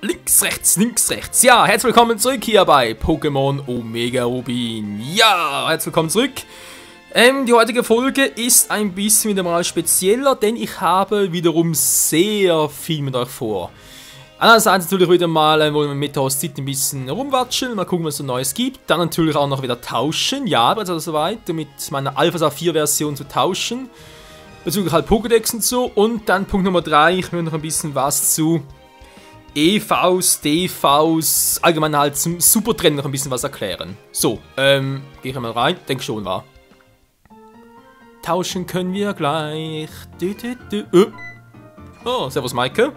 Links, rechts. Ja, herzlich willkommen zurück hier bei Pokémon Omega Rubin. Ja, herzlich willkommen zurück. Die heutige Folge ist ein bisschen wieder mal spezieller, denn ich habe wiederum sehr viel mit euch vor. Einerseits natürlich wieder mal, wollen wir mit der Host-City ein bisschen rumwatscheln, mal gucken, was es so Neues gibt. Dann natürlich auch noch wieder tauschen, ja, bereits also soweit, um mit meiner Alpha Saphir Version zu tauschen. Bezüglich halt Pokédex und so. Und dann Punkt Nummer 3, ich will noch ein bisschen was zu EVs, DVs, allgemein halt zum Supertrend noch ein bisschen was erklären. So, gehe ich mal rein, denke schon, war. Tauschen können wir gleich. Oh, servus Michael.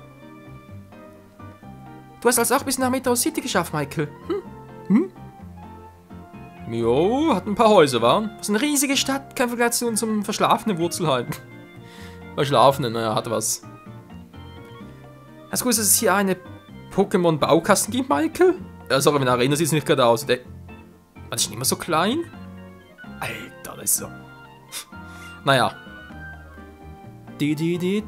Du hast also auch bis nach Meteor City geschafft, Michael. Jo, hat ein paar Häuser, war. Das ist eine riesige Stadt, kein Vergleich zu unserem verschlafenen Wurzel halt. Verschlafenen, naja, hat was. Hast du gewusst, dass es hier eine Pokémon-Baukasten gibt, Michael? Ja, sorry, meine Arena sieht nicht gerade aus. Der war das schon immer so klein? Alter, das ist so. Naja. Die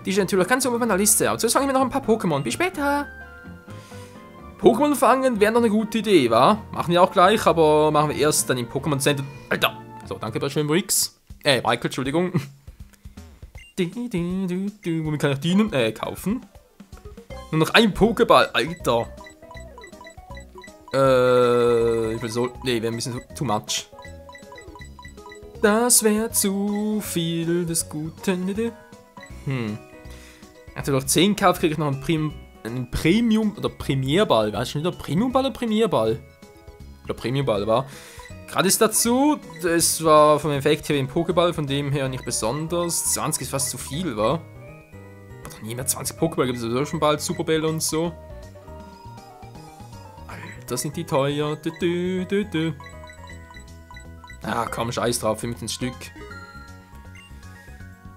ist natürlich ganz oben auf meiner Liste. Aber zuerst fangen wir noch ein paar Pokémon. Bis später. Pokémon fangen wäre noch eine gute Idee, wa? Machen wir auch gleich, aber machen wir erst dann im Pokémon Center. Alter! So, danke bei schön Brix. Michael, Entschuldigung. Womit kann ich dienen? Kaufen. Nur noch ein Pokéball, Alter. Ich will so. Nee, wäre ein bisschen too much. Das wäre zu viel des Guten. Also durch 10 Kauf kriege ich noch einen Premium oder Premierball. Weißt du schon wieder? Premiumball oder Premierball? Oder Premiumball war. Gratis dazu, das war vom Effekt her wie ein Pokéball, von dem her nicht besonders. 20 ist fast zu viel, war. Doch nie mehr 20 Pokéball, gibt es sowieso schon bald Superbälle und so. Alter, sind die teuer. Ah, komm, scheiß drauf, 15 Stück.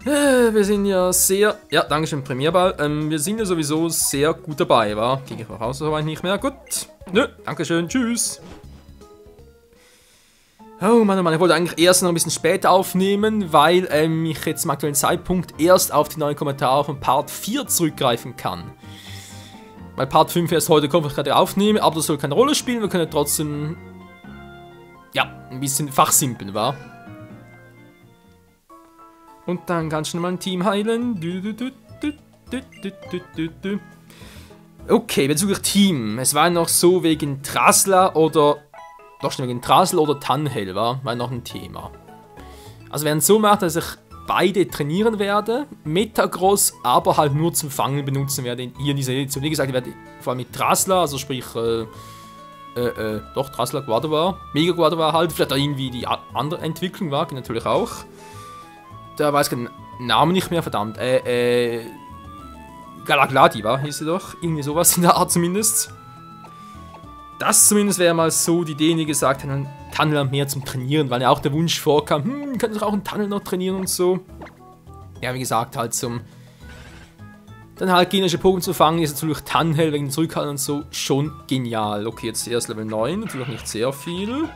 Wir sind ja sehr... Ja, danke schön, Premierball. Wir sind ja sowieso sehr gut dabei, wa? Gehe ich raus, aber nicht mehr. Gut. Nö, danke schön, tschüss. Oh Mann, ich wollte eigentlich erst noch ein bisschen später aufnehmen, weil ich jetzt zum aktuellen Zeitpunkt erst auf die neuen Kommentare von Part 4 zurückgreifen kann. Weil Part 5 erst heute kommt, ich gerade aufnehme, aber das soll keine Rolle spielen, wir können trotzdem... Ja, ein bisschen fachsimpeln, wa? Und dann ganz schnell mal ein Team heilen. Okay, bezüglich Team. Es war noch so wegen Trasla oder... Doch schon wegen Trasl oder Tanhel, war noch ein Thema. Also werden so macht, dass ich beide trainieren werde. Metagross, aber halt nur zum Fangen benutzen werde hier in dieser Edition. Wie gesagt, ich werde vor allem mit Trasla, also sprich... doch, Trasla Guadova, Mega Guadova halt, vielleicht auch irgendwie die andere Entwicklung war, natürlich auch. Da weiß ich den Namen nicht mehr, verdammt. Galagladi war, hieß sie doch, irgendwie sowas in der Art zumindest. Das zumindest wäre mal so die Idee, die gesagt haben, Tunnel mehr zum Trainieren, weil ja auch der Wunsch vorkam, könnte doch auch einen Tunnel noch trainieren und so. Ja, wie gesagt, halt zum... Dann halt gegnerische Pokémon zu fangen, ist natürlich Tanhel wegen dem Zurückhalten und so schon genial. Okay, jetzt erst Level 9, natürlich nicht sehr viel.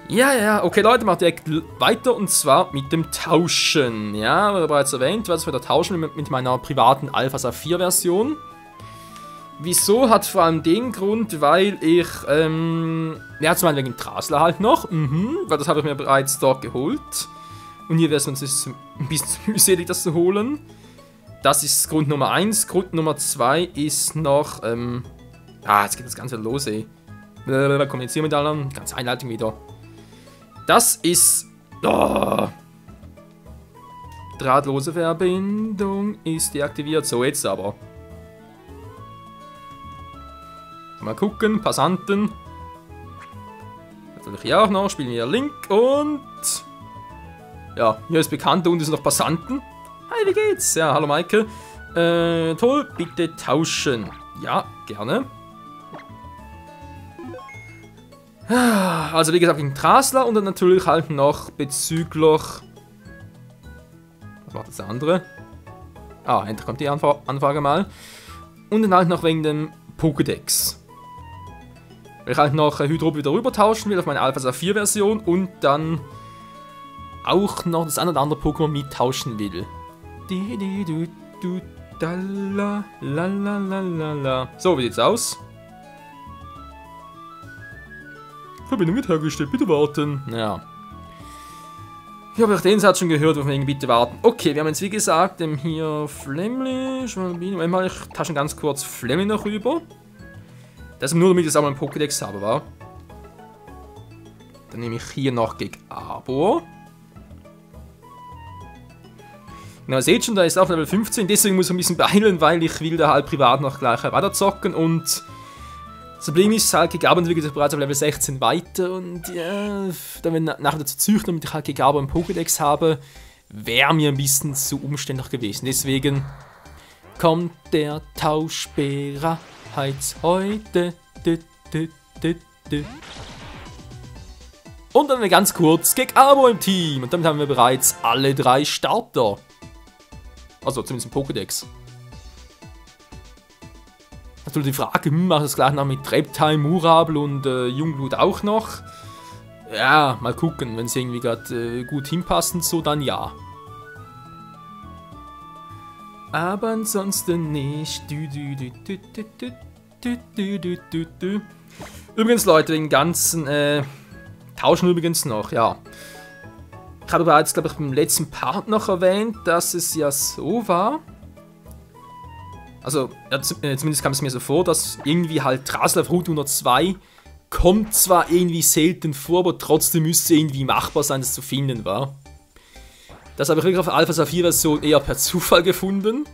Ja, okay Leute, macht direkt weiter und zwar mit dem Tauschen. Ja, wie bereits erwähnt, werde ich wieder tauschen mit meiner privaten Alpha Saphir Version. Wieso? Hat vor allem den Grund, weil ich, ja, zum einen wegen Trasla halt noch, weil das habe ich mir bereits dort geholt. Und hier wäre es uns ein bisschen mühselig, das zu holen. Das ist Grund Nummer 1. Grund Nummer 2 ist noch, jetzt geht das Ganze los, ey. Kommunizieren mit allen, ganz Einleitung wieder. Das ist, drahtlose Verbindung ist deaktiviert. So, jetzt aber. Mal gucken, Passanten. Natürlich hier auch noch, spielen wir Link und... Ja, hier ist bekannt und ist noch Passanten. Hi, wie geht's? Ja, hallo Maike. Toll, bitte tauschen. Ja, gerne. Also wie gesagt, gegen Trasla und dann natürlich halt noch bezüglich... Was war das andere? Endlich kommt die Anfrage mal. Und dann halt noch wegen dem Pokédex. Weil ich halt noch Hydro wieder rüber tauschen will auf meine Alpha Saphir Version und dann auch noch das ein oder andere Pokémon mittauschen will. La, la, la, la, la, la. So, wie sieht's aus? Verbindung wird hergestellt, bitte warten. Ja. Ich habe auch den Satz schon gehört, wegen bitte warten. Okay, wir haben jetzt wie gesagt hier Flemly, einmal ich taschen ganz kurz Flemly noch rüber. Das ist nur, damit ich es auch mal im Pokédex habe, wa? Dann nehme ich hier noch gegen Abo. Genau, ihr seht schon, da ist auch Level 15, deswegen muss ich ein bisschen beeilen, weil ich will da halt privat noch gleich weiter zocken und das Problem ist halt, gegen Abo entwickelt sich bereits auf Level 16 weiter und ja, dann wenn nachher dazu züchten, damit ich halt gegen Abo einen Pokédex habe, wäre mir ein bisschen zu umständlich gewesen. Deswegen kommt der Tausch bereits heute. Und dann ganz kurz gegen Abo im Team und damit haben wir bereits alle 3 Starter. Also zumindest im Pokédex. Natürlich die Frage, mache ich das gleich noch mit Reptile, Murabel und Jungblut auch noch? Ja, mal gucken, wenn sie irgendwie gerade gut hinpassen, so dann ja. Aber ansonsten nicht. Übrigens Leute, den ganzen Tauschen übrigens noch, ja. Ich habe bereits, glaube ich, beim letzten Part noch erwähnt, dass es ja so war. Also, ja, zumindest kam es mir so vor, dass irgendwie halt Drasel auf Route 102 kommt zwar irgendwie selten vor, aber trotzdem müsste irgendwie machbar sein, das zu finden war. Das habe ich wirklich auf Alpha Saphir Version eher per Zufall gefunden.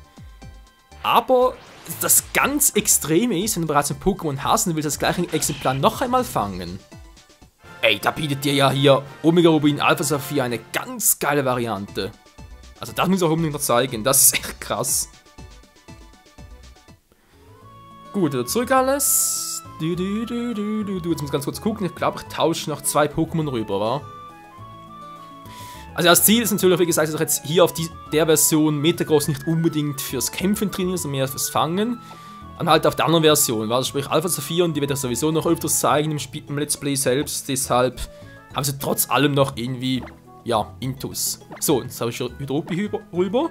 Aber das ganz Extreme ist, wenn du bereits ein Pokémon hast und willst das gleiche Exemplar noch einmal fangen. Ey, da bietet dir ja hier Omega Rubin Alpha Saphir eine ganz geile Variante. Also das muss ich auch unbedingt noch zeigen, das ist echt krass. Gut, wieder zurück alles. Jetzt muss ich ganz kurz gucken, ich glaube ich tausche noch 2 Pokémon rüber, wa? Also das Ziel ist natürlich, wie gesagt, dass ich jetzt hier auf der Version Metagross nicht unbedingt fürs Kämpfen trainiere, sondern mehr fürs Fangen. Und halt auf der anderen Version, also sprich Alpha Saphir, und die werde ich sowieso noch öfters zeigen im Let's Play selbst, deshalb haben sie trotz allem noch irgendwie, ja, Intus. So, jetzt habe ich Hydropi rüber.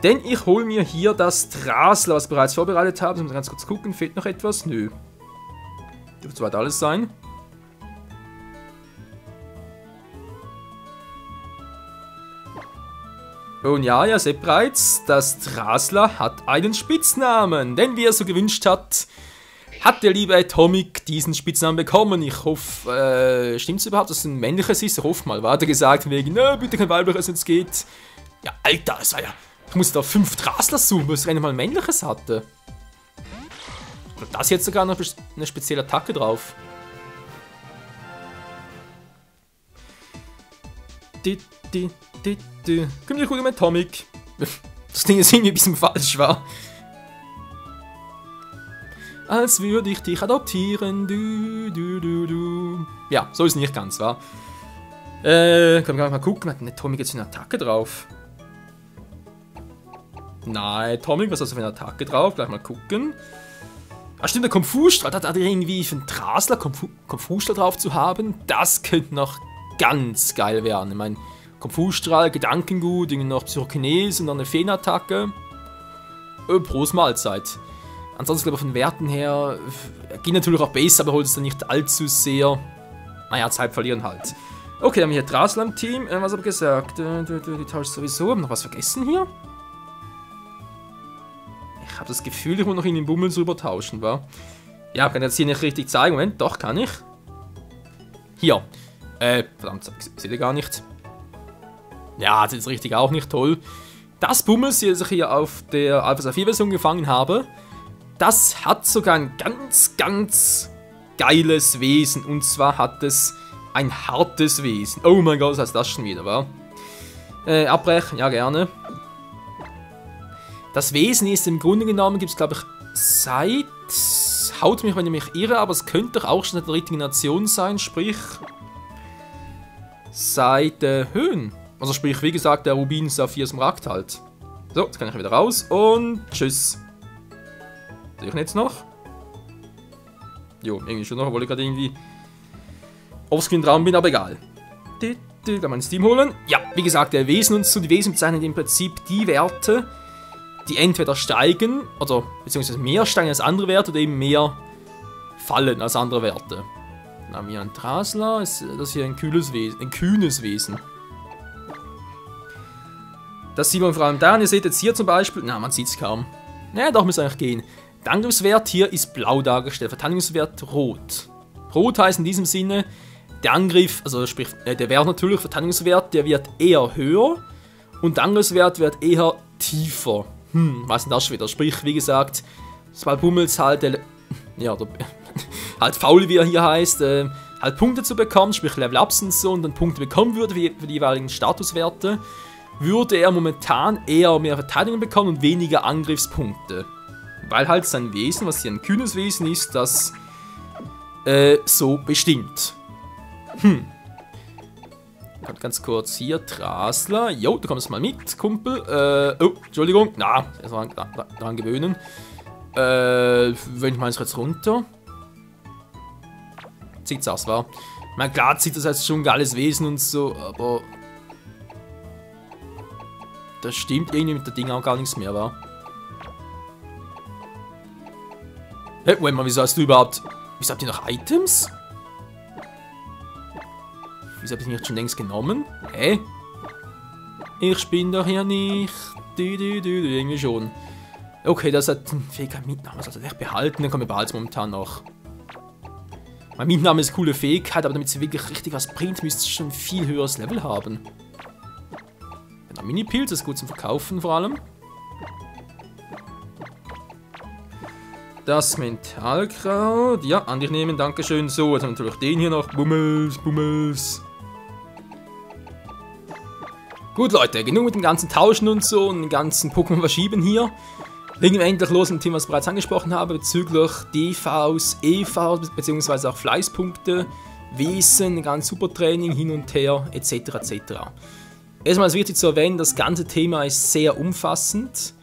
Denn ich hole mir hier das Drasler, was ich bereits vorbereitet habe. Muss ganz kurz gucken, fehlt noch etwas? Nö. Dürfte soweit alles sein. Und ja, ihr seht bereits, das Drasler hat einen Spitznamen. Denn wie er so gewünscht hat, hat der liebe Atomic diesen Spitznamen bekommen. Ich hoffe, stimmt es überhaupt, dass es ein männliches ist? Ich hoffe mal. War hat er gesagt, wegen, bitte kein weibliches, wenn es geht. Ja, Alter, das war ja... Ich musste da 5 Drasler suchen, bis ich mal ein männliches hatte. Und das jetzt sogar noch eine spezielle Attacke drauf. Komm hier gut mit Atomic. Das Ding ist irgendwie ein bisschen falsch, war. Als würde ich dich adoptieren. Ja, so ist es nicht ganz, wa? Können wir mal gucken, hat Atomic jetzt eine Attacke drauf? Nein, Atomic, was hast du für eine Attacke drauf? Gleich mal gucken. Ah, stimmt, der Konfusstrahl. Da hat er irgendwie für einen Drasler Konfusstrahl drauf zu haben. Das könnte noch ganz geil werden. Ich meine, Konfusstrahl, Gedankengut, irgendwie noch Psychokinese und dann eine Feenattacke. Prost Mahlzeit. Ansonsten, glaube ich, von den Werten her geht natürlich auch besser, aber holt es dann nicht allzu sehr. Naja, Zeit verlieren halt. Okay, dann haben wir hier Drasler im Team. Was habe ich gesagt? Die tauscht sowieso. Haben wir noch was vergessen hier? Ich habe das Gefühl, ich muss noch in den Bummel rüber tauschen, wa? Ja, kann ich jetzt hier nicht richtig zeigen. Moment, doch, kann ich. Hier. Verdammt, ich sehe den gar nicht. Ja, das ist richtig auch nicht toll. Das Bummel, das ich hier auf der Alpha Saphir Version gefangen habe, das hat sogar ein ganz, ganz geiles Wesen. Und zwar hat es ein hartes Wesen. Oh mein Gott, was heißt das schon wieder, wa? Abbrechen, ja gerne. Das Wesen ist im Grunde genommen, gibt es glaube ich seit, haut mich, wenn ich mich irre, aber es könnte doch auch schon seit der dritten Generation sein, sprich seit Höhen. Also sprich, wie gesagt, der Rubin Saphir Smaragd halt. So, jetzt kann ich wieder raus und tschüss. Sehe ich ihn jetzt noch? Jo, irgendwie schon noch, obwohl ich gerade irgendwie offscreen dran bin, aber egal. Kann man ins Team holen. Ja, wie gesagt, der Wesen und so, die Wesen bezeichnen im Prinzip die Werte, die entweder steigen, oder beziehungsweise mehr steigen als andere Werte, oder eben mehr fallen als andere Werte. Dann haben wir einen Trasler, das ist hier ein kühnes Wesen. Das sieht man vor allem da, und ihr seht jetzt hier zum Beispiel, na, man sieht es kaum. Naja, doch, muss eigentlich gehen. Der Angriffswert hier ist blau dargestellt, Verteidigungswert rot. Rot heißt in diesem Sinne, der Angriff, also sprich, der Wert natürlich, Verteidigungswert, der wird eher höher und der Angriffswert wird eher tiefer. Was ist denn das schon wieder? Sprich, wie gesagt, sobald Bummels halt, ja, halt faul, wie er hier heißt, halt Punkte zu bekommen, sprich Level-Ups und so, und dann Punkte bekommen würde für die jeweiligen Statuswerte, würde er momentan eher mehr Verteidigung bekommen und weniger Angriffspunkte. Weil halt sein Wesen, was hier ein kühnes Wesen ist, das so bestimmt. Ganz kurz hier, Trasler. Jo, du kommst mal mit, Kumpel. Oh, Entschuldigung. Na, erst mal daran gewöhnen. Wenn ich mal jetzt runter. Zieht das, war. Ich meine, klar zieht das jetzt schon ein geiles Wesen und so, aber das stimmt irgendwie mit der Ding auch gar nichts mehr, war. Hey, Moment mal, wieso hast du überhaupt... Wieso habt ihr noch Items? Wieso habt ihr nicht schon längst genommen? Hä? Ich bin doch hier nicht. Irgendwie schon. Okay, das hat eine Fähigkeit Mietnahme. Also echt behalten, dann können wir behalten momentan noch. Mein Mietnahme ist eine coole Fähigkeit, aber damit sie wirklich richtig was bringt, müsst ihr schon ein viel höheres Level haben. Genau, Mini-Pilz ist gut zum Verkaufen vor allem. Das Mentalkraut. Ja, an dich nehmen, dankeschön. So, jetzt haben wir natürlich den hier noch. Bummels, Bummels. Gut, Leute, genug mit dem ganzen Tauschen und so und den ganzen Pokémon verschieben hier. Legen wir endlich los mit dem Thema, was ich bereits angesprochen habe, bezüglich DVs, EVs, beziehungsweise auch Fleißpunkte, Wesen, ganz super Training, hin und her, etc. etc. Erstmal ist wichtig zu erwähnen, das ganze Thema ist sehr umfassend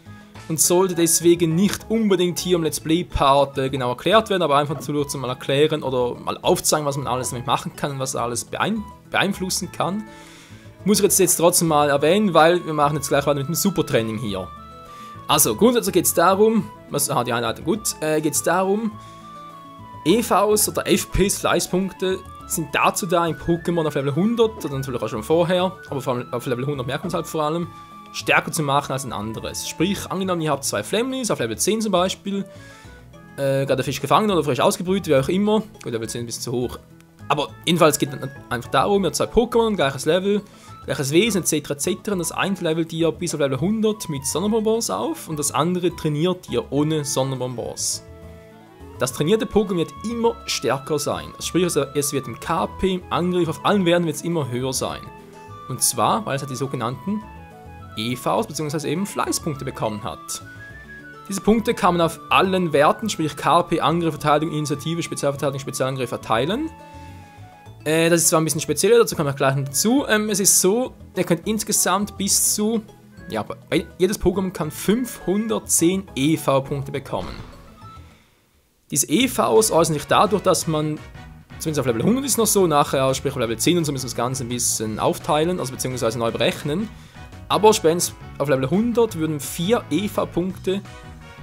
und sollte deswegen nicht unbedingt hier im Let's Play-Part genau erklärt werden, aber einfach zu mal erklären oder mal aufzeigen, was man alles damit machen kann und was alles beeinflussen kann. Muss ich jetzt trotzdem mal erwähnen, weil wir machen jetzt gleich weiter mit dem Supertraining hier. Also, grundsätzlich geht es darum, die Einleitung gut, geht es darum, EVs oder FPs, Fleißpunkte, sind dazu da, in Pokémon auf Level 100, oder natürlich auch schon vorher, aber vor allem auf Level 100 merkt man es halt vor allem, stärker zu machen als ein anderes. Sprich, angenommen, ihr habt 2 Flamleys, auf Level 10 zum Beispiel, gerade frisch gefangen oder frisch ausgebrüht, wie auch immer, gut, Level 10 ist ein bisschen zu hoch. Aber jedenfalls geht es einfach darum, ihr habt 2 Pokémon, gleiches Level, gleiches Wesen, etc. etc. Und das eine levelt ihr bis auf Level 100 mit Sonnenbonbons auf und das andere trainiert ihr ohne Sonnenbonbons. Das trainierte Pokémon wird immer stärker sein. Sprich, also es wird im KP, im Angriff, auf allen Werten wird es immer höher sein. Und zwar, weil es halt die sogenannten EVs bzw. eben Fleißpunkte bekommen hat. Diese Punkte kann man auf allen Werten, sprich KP, Angriff, Verteidigung, Initiative, Spezialverteidigung, Spezialangriff verteilen. Das ist zwar ein bisschen spezieller, dazu kommen wir gleich dazu. Es ist so, ihr könnt insgesamt bis zu, ja, jedes Pokémon kann 510 EV-Punkte bekommen. Diese EVs äußern sich dadurch, dass man, zumindest auf Level 100 ist noch so, nachher, sprich auf Level 10 und so, müssen wir das Ganze ein bisschen aufteilen, also beziehungsweise neu berechnen. Aber spätestens auf Level 100 würden 4 EV-Punkte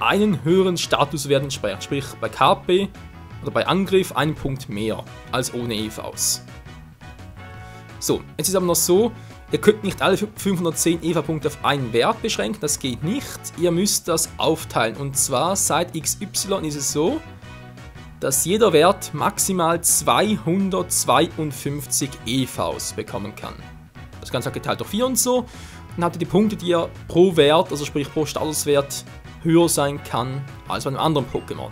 einen höheren Statuswert entsprechen, sprich bei KP oder bei Angriff einen Punkt mehr als ohne EVs. So, jetzt ist aber noch so, ihr könnt nicht alle 510 EV-Punkte auf einen Wert beschränken, das geht nicht. Ihr müsst das aufteilen und zwar seit XY ist es so, dass jeder Wert maximal 252 EVs bekommen kann. Das Ganze geteilt durch 4 und so. Dann habt ihr die Punkte, die ihr pro Wert, also sprich pro Statuswert, höher sein kann als bei einem anderen Pokémon.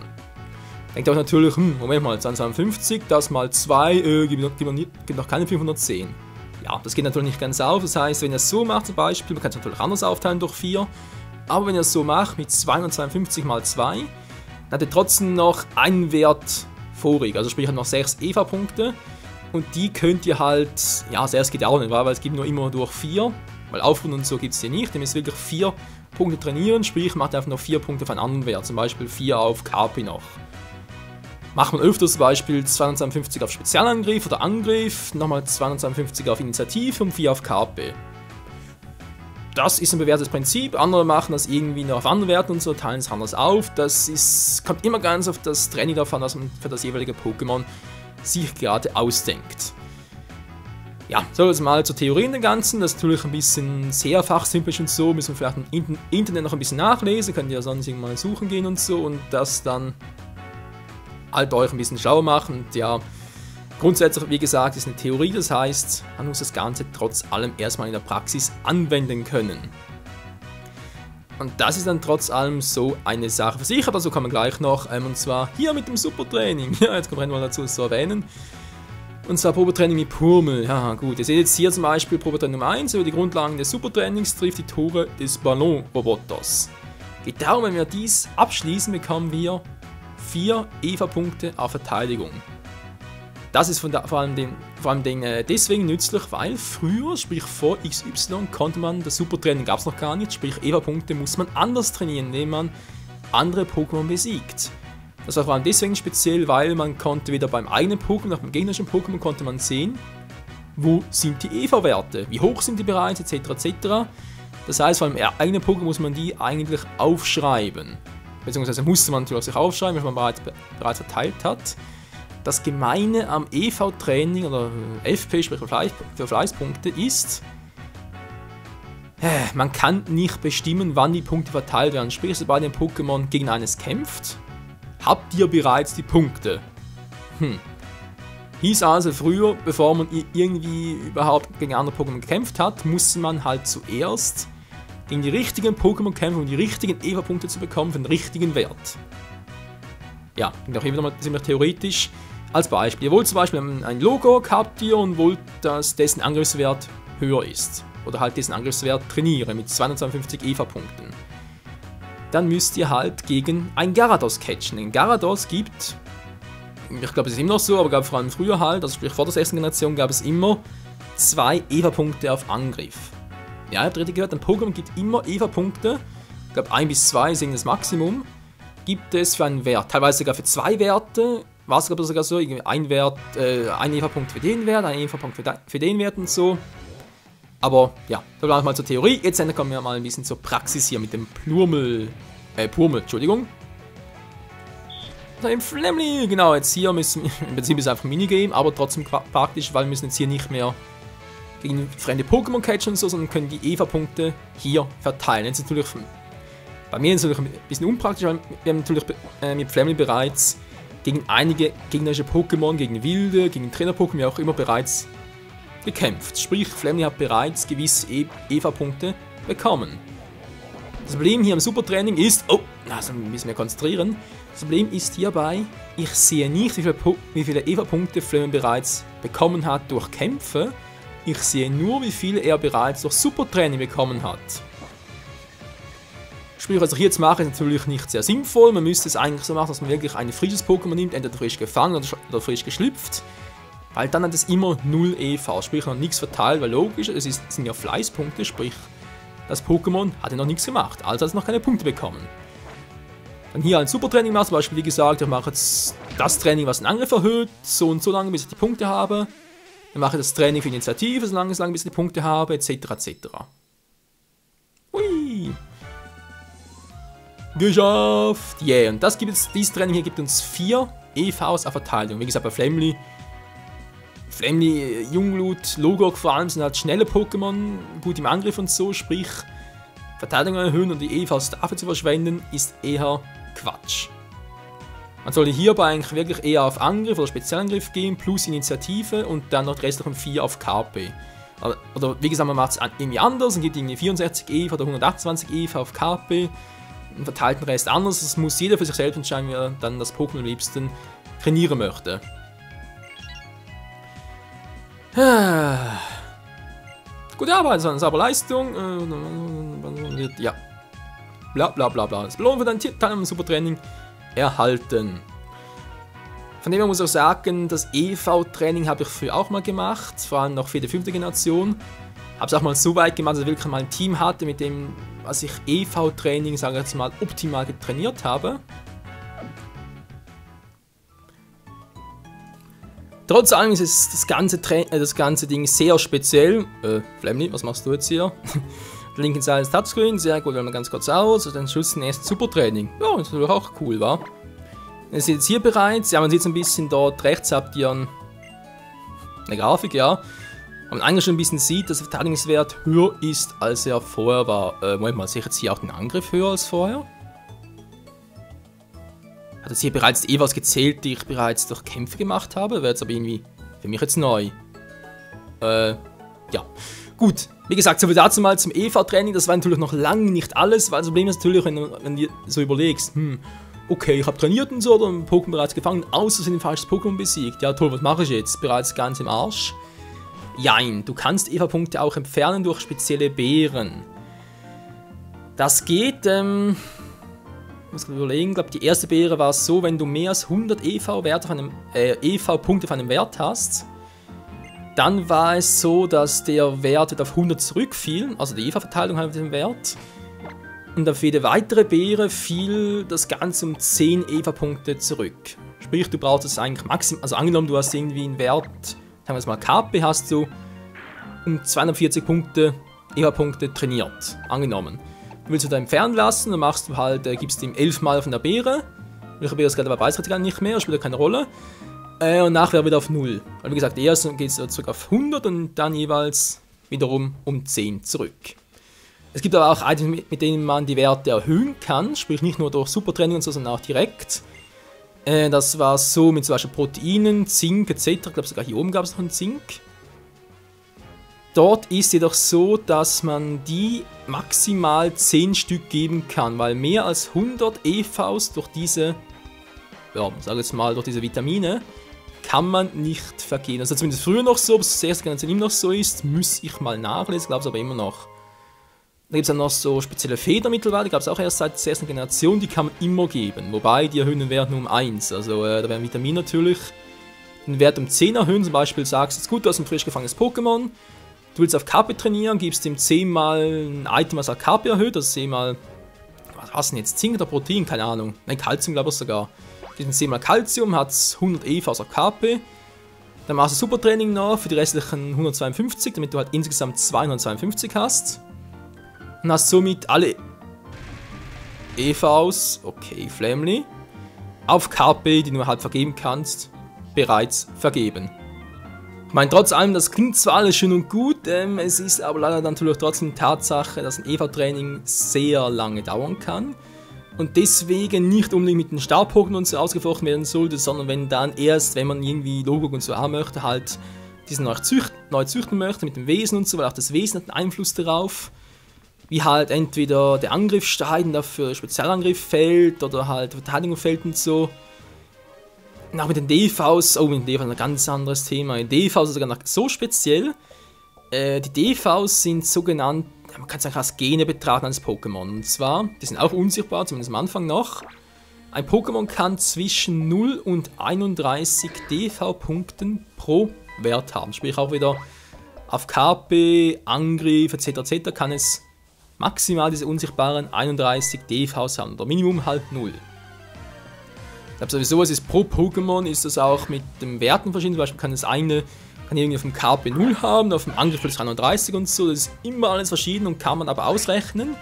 Denkt euch natürlich, Moment mal, 252, das mal 2, gibt noch keine 510. Ja, das geht natürlich nicht ganz auf, das heißt, wenn ihr es so macht zum Beispiel, man kann es natürlich anders aufteilen durch 4, aber wenn ihr es so macht, mit 252 mal 2, dann habt ihr trotzdem noch einen Wert vorig, also sprich noch 6 EV-Punkte und die könnt ihr halt, ja, 6 geht auch nicht, weil es gibt nur immer durch 4, weil Aufrunden und so gibt es hier nicht, ihr müsst wirklich 4 Punkte trainieren, sprich macht einfach noch 4 Punkte auf einen anderen Wert, zum Beispiel 4 auf KP noch. Macht man öfters zum Beispiel 252 auf Spezialangriff oder Angriff, nochmal 252 auf Initiative und 4 auf KP. das ist ein bewährtes Prinzip. Andere machen das irgendwie noch auf anderen Werten und so, teilen es anders auf. Kommt immer ganz auf das Training davon, was man für das jeweilige Pokémon sich gerade ausdenkt. Ja, so jetzt mal zur Theorie in dem Ganzen. Das ist natürlich ein bisschen sehr fachsimplisch und so. Müssen wir vielleicht im Internet noch ein bisschen nachlesen. Könnt ihr ja sonst mal suchen gehen und so. Und das dann halt euch ein bisschen schlauer machen. Und ja, grundsätzlich, wie gesagt, ist eine Theorie. Das heißt, man muss das Ganze trotz allem erstmal in der Praxis anwenden können. Und das ist dann trotz allem so eine Sache für sich. Aber so kann man gleich noch, und zwar hier mit dem Supertraining. Ja, jetzt kommt mal dazu, es zu erwähnen. Und zwar Probetraining mit Purmel. Ja, gut. Ihr seht jetzt hier zum Beispiel Probetraining Nummer 1. Über die Grundlagen des Supertrainings trifft die Tore des Ballon-Roboters. Geht darum, wenn wir dies abschließen, bekommen wir 4 EVA-Punkte auf Verteidigung. Das ist vor allem deswegen nützlich, weil früher, sprich vor XY, konnte man, das Supertraining gab es noch gar nicht, sprich EVA-Punkte muss man anders trainieren, indem man andere Pokémon besiegt. Das war vor allem deswegen speziell, weil man konnte weder beim eigenen Pokémon noch beim gegnerischen Pokémon konnte man sehen, wo sind die EVA-Werte, wie hoch sind die bereits, etc. etc. Das heißt, vor allem eigenen Pokémon muss man die eigentlich aufschreiben. Beziehungsweise musste man natürlich sich aufschreiben, wenn man bereits verteilt hat. Das Gemeine am EV-Training oder FP, sprich für Fleißpunkte, ist, man kann nicht bestimmen, wann die Punkte verteilt werden. Sprich, sobald ein Pokémon gegen eines kämpft, habt ihr bereits die Punkte. Hieß also früher, bevor man irgendwie überhaupt gegen andere Pokémon gekämpft hat, musste man halt zuerst gegen die richtigen Pokémon kämpfen, um die richtigen EVA-Punkte zu bekommen für den richtigen Wert. Ja, und auch hier wieder mal ziemlich theoretisch. Als Beispiel, ihr wollt zum Beispiel ein Logo habt ihr und wollt, dass dessen Angriffswert höher ist. Oder halt dessen Angriffswert trainieren mit 252 EVA-Punkten. Dann müsst ihr halt gegen ein Gyarados catchen. Ein Gyarados gibt, ich glaube es ist immer noch so, aber gab vor allem früher halt, also sprich vor der 6. Generation, gab es immer 2 EVA-Punkte auf Angriff. Ja, ihr habt richtig gehört, ein Pokémon gibt immer EVA-Punkte, ich glaube 1 bis 2 ist das Maximum, gibt es für einen Wert, teilweise sogar für 2 Werte, war es sogar so, ein EVA-Punkt für den Wert, ein EVA-Punkt für den Wert und so. Aber ja, so bleiben wir mal zur Theorie. Jetzt kommen wir mal ein bisschen zur Praxis hier mit dem Purmel, Entschuldigung. Im Flamly, genau, jetzt hier müssen wir, im Prinzip ist es einfach ein Minigame, aber trotzdem praktisch, weil wir müssen jetzt hier nicht mehr gegen fremde Pokémon catchen und so, sondern können die EVA-Punkte hier verteilen. Jetzt natürlich, bei mir ist es natürlich ein bisschen unpraktisch, weil wir haben natürlich mit Flamly bereits gegen einige gegnerische Pokémon, gegen Wilde, gegen Trainer-Pokémon, wie auch immer bereits gekämpft. Sprich, Flamly hat bereits gewisse EVA-Punkte bekommen. Das Problem hier im Supertraining ist, also müssen wir konzentrieren. Das Problem ist hierbei, ich sehe nicht, wie viele EVA-Punkte Flamly bereits bekommen hat durch Kämpfe. Ich sehe nur, wie viele er bereits durch Supertraining bekommen hat. Sprich, was ich jetzt mache, ist natürlich nicht sehr sinnvoll. Man müsste es eigentlich so machen, dass man wirklich ein frisches Pokémon nimmt, entweder frisch gefangen oder frisch geschlüpft. Weil dann hat es immer 0 EV, sprich noch nichts verteilt, weil logisch, es sind ja Fleißpunkte, sprich das Pokémon hat ja noch nichts gemacht, also hat es noch keine Punkte bekommen. Dann hier ein Supertraining macht, zum Beispiel wie gesagt, ich mache jetzt das Training, was den Angriff erhöht, so und so lange, bis ich die Punkte habe. Dann mache ich das Training für Initiative, so lange, bis ich die Punkte habe, etc. etc. Hui! Geschafft! Yeah, und dieses Training hier gibt uns 4 EVs auf Verteidigung. Wie gesagt, bei Flamly, Jungblut, Logok vor allem sind halt schnelle Pokémon, gut im Angriff und so, sprich Verteidigung erhöhen und die EVs dafür zu verschwenden, ist eher Quatsch. Man sollte hierbei eigentlich wirklich eher auf Angriff oder Spezialangriff gehen, plus Initiative und dann noch die restlichen 4 auf KP. Oder wie gesagt, man macht es irgendwie anders und gibt irgendwie 64 EV oder 128 EV auf KP und verteilt den Rest anders. Das muss jeder für sich selbst entscheiden, wie er dann das Pokémon am liebsten trainieren möchte. Gute Arbeit, das war aber Leistung. Ja. Bla bla bla bla. Das Belohnung für deinen Teilnahme am Supertraining erhalten. Von dem her muss ich auch sagen, das EV-Training habe ich früher auch mal gemacht, vor allem noch für die 5. Generation. Habe es auch mal so weit gemacht, dass ich wirklich mal ein Team hatte, mit dem, was ich EV-Training, sage ich jetzt mal, optimal getrainiert habe. Trotz allem ist es das ganze Ding sehr speziell. Flamly, was machst du jetzt hier? Der linken Seite ist Touchscreen, sehr gut, wenn man ganz kurz aus. Und dann Schluss zum ersten Supertraining. Ja, das ist natürlich auch cool, wa? Ihr seht jetzt hier bereits, ja, man sieht es ein bisschen dort rechts, habt ihr eine Grafik, ja. Und man eigentlich schon ein bisschen sieht, dass der Verteidigungswert höher ist, als er vorher war. Moment mal, sehe ich jetzt hier auch den Angriff höher als vorher? Hat jetzt hier bereits die EVs gezählt, die ich bereits durch Kämpfe gemacht habe? Wäre jetzt aber irgendwie für mich jetzt neu. Ja. Gut, wie gesagt, soviel dazu mal zum EV-Training. Das war natürlich noch lange nicht alles, weil das Problem ist natürlich, wenn du so überlegst, okay, ich habe trainiert und so, oder ein Pokémon bereits gefangen, außer sind ein falsches Pokémon besiegt. Ja toll, was mache ich jetzt? Bereits ganz im Arsch? Jein, du kannst EV-Punkte auch entfernen durch spezielle Beeren. Das geht, muss ich überlegen, ich glaube die erste Beere war so, wenn du mehr als 100 EV-Punkte auf einem Wert hast, dann war es so, dass der Wert auf 100 zurückfiel, also die EV-Verteilung hat den Wert. Und auf jede weitere Beere fiel das Ganze um 10 EV-Punkte zurück. Sprich, du brauchst es eigentlich maximal, also angenommen du hast irgendwie einen Wert, sagen wir es mal KP, hast du um 240 EV-Punkte trainiert, angenommen. Du willst du da entfernen lassen, dann machst du halt, gibst ihm 11 Mal von der Beere. Welche Beere ist gerade, aber weiß ich gar nicht mehr, spielt keine Rolle. Und nachher wieder auf 0. Weil wie gesagt, erst geht es zurück auf 100 und dann jeweils wiederum um 10 zurück. Es gibt aber auch Items, mit denen man die Werte erhöhen kann, sprich nicht nur durch Supertraining und so, sondern auch direkt. Das war so mit zum Beispiel Proteinen, Zink etc. Ich glaube sogar hier oben gab es noch einen Zink. Dort ist jedoch so, dass man die maximal 10 Stück geben kann, weil mehr als 100 EVs durch diese, ja, sage jetzt mal, durch diese Vitamine, kann man nicht vergehen. Also zumindest früher noch so, ob es das erste Generation immer noch so ist, muss ich mal nachlesen, glaube es aber immer noch. Da gibt es dann noch so spezielle Federn mittlerweile, gab es auch erst seit der ersten Generation, die kann man immer geben. Wobei, die erhöhen den Wert nur um 1. Also da werden Vitamine natürlich den Wert um 10 erhöhen. Zum Beispiel sagst du, jetzt gut, du hast ein frisch gefangenes Pokémon, du willst auf KP trainieren, gibst ihm 10 mal ein Item, was auf KP erhöht, also 10 mal, was hast du denn jetzt, Zink oder Protein, keine Ahnung, nein, Calcium glaube ich sogar. Diesen 10 mal Calcium hat 100 EVs auf KP. Dann machst du Supertraining noch für die restlichen 152, damit du halt insgesamt 252 hast. Und hast somit alle EVs, okay, Flamely, auf KP, die du halt vergeben kannst, bereits vergeben. Ich meine, trotz allem, das klingt zwar alles schön und gut, es ist aber leider natürlich trotzdem Tatsache, dass ein EV-Training sehr lange dauern kann. Und deswegen nicht unbedingt mit den Star-Pokémon und so ausgefochten werden sollte, sondern wenn dann erst, wenn man irgendwie Logok und so haben möchte, halt diesen neu züchten möchte mit dem Wesen und so, weil auch das Wesen hat einen Einfluss darauf. Wie halt entweder der Angriff steigt und dafür Spezialangriff fällt oder halt Verteidigung fällt und so. Und auch mit den DVs, oh, mit den DVs ein ganz anderes Thema. Die DVs ist sogar noch so speziell. Die DVs sind sogenannt, man kann es eigentlich als Gene betrachten als Pokémon. Und zwar, die sind auch unsichtbar, zumindest am Anfang noch. Ein Pokémon kann zwischen 0 und 31 DV-Punkten pro Wert haben. Sprich auch wieder auf KP, Angriff etc. kann es maximal diese unsichtbaren 31 DVs haben. Oder Minimum halt 0. Ich glaube sowieso, es ist pro Pokémon, ist das auch mit den Werten verschieden. Zum Beispiel kann das eine irgendwie auf dem KP 0 haben, auf dem Angriff plus 31 und so. Das ist immer alles verschieden und kann man aber ausrechnen.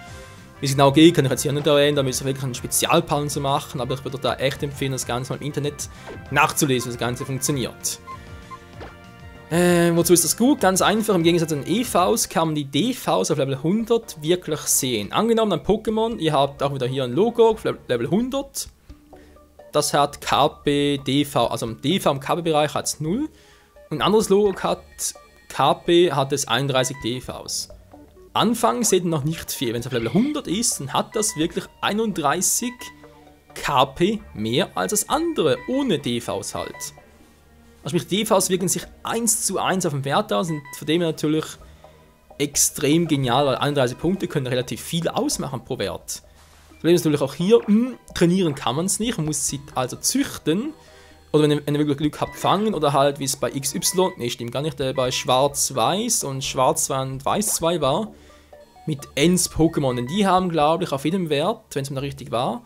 Wie es genau geht, kann ich jetzt hier nicht erwähnen, da müsst ihr wirklich einen Spezialplan zu machen, aber ich würde da echt empfehlen, das Ganze mal im Internet nachzulesen, wie das Ganze funktioniert. Wozu ist das gut? Ganz einfach, im Gegensatz zu den EVs kann man die DVs auf Level 100 wirklich sehen. Angenommen, ein Pokémon, ihr habt auch wieder hier ein Logo auf Level 100. Das hat KP, DV, also im DV im KP-Bereich hat es 0. Und ein anderes Logo hat KP, hat es 31 DVs. Anfangs seht ihr noch nicht viel. Wenn es auf Level 100 ist, dann hat das wirklich 31 KP mehr als das andere, ohne DVs halt. Also sprich, DVs wirken sich 1:1 auf den Wert aus und von dem her natürlich extrem genial, weil 31 Punkte können relativ viel ausmachen pro Wert. Das Problem ist natürlich auch hier, trainieren kann man es nicht, man muss sie also züchten. Oder wenn ihr wirklich Glück habt, fangen oder halt wie es bei XY, ne stimmt gar nicht, bei Schwarz-Weiß und Schwarz-2 und Weiß-2 war, mit Ens Pokémon, denn die haben glaube ich auf jedem Wert, wenn es mir noch richtig war,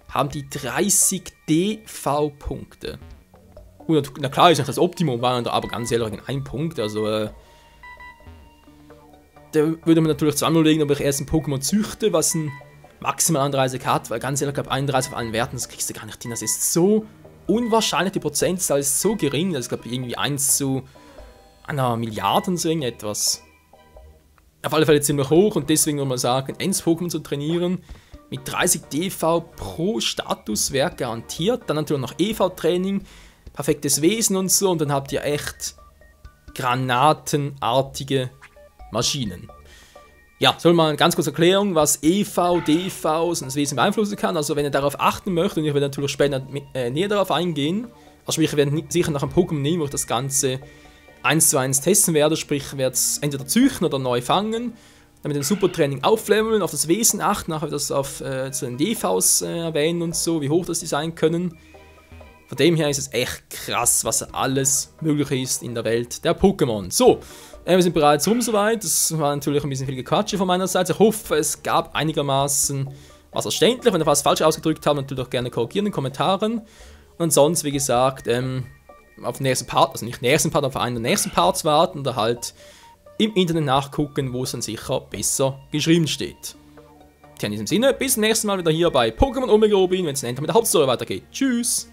haben die 30 DV-Punkte. Gut, na klar ist nicht das Optimum, war aber ganz ehrlich ein Punkt, also da würde man natürlich zweimal überlegen, ob ich erst ein Pokémon züchte, was ein maximal 31 hat, weil ganz ehrlich, ich glaube 31 auf allen Werten, das kriegst du gar nicht hin. Das ist so unwahrscheinlich, die Prozentzahl ist so gering, das ist glaube ich irgendwie 1 zu einer Milliarde und so irgendetwas. Auf alle Fälle ziemlich hoch und deswegen würde man sagen, Ends-Pokémon zu trainieren mit 30 DV pro Status wäre garantiert. Dann natürlich noch EV-Training, perfektes Wesen und so und dann habt ihr echt granatenartige Maschinen. Ja, soll mal eine ganz kurze Erklärung, was EV, DV und das Wesen beeinflussen kann. Also wenn ihr darauf achten möchtet, und ich werde natürlich später näher darauf eingehen, also ich werde sicher nach einem Pokémon nehmen, wo ich das Ganze 1:1 testen werde, sprich werde es entweder züchten oder neu fangen, dann mit dem Supertraining aufleveln, auf das Wesen achten, nachher das auf zu den DVs erwähnen und so, wie hoch das die sein können. Von dem her ist es echt krass, was alles möglich ist in der Welt der Pokémon. So, wir sind bereits rum soweit. Das war natürlich ein bisschen viel Gequatsche von meiner Seite. Ich hoffe, es gab einigermaßen was verständlich. Wenn ihr was falsch ausgedrückt habt, natürlich auch gerne korrigieren in den Kommentaren. Und sonst, wie gesagt, auf den nächsten Part, also nicht nächsten Part, aber auf einen der nächsten Parts warten oder halt im Internet nachgucken, wo es dann sicher besser geschrieben steht. Tja, in diesem Sinne, bis zum nächsten Mal wieder hier bei Pokémon Omega Rubin, wenn es dann endlich mit der Hauptstory weitergeht. Tschüss!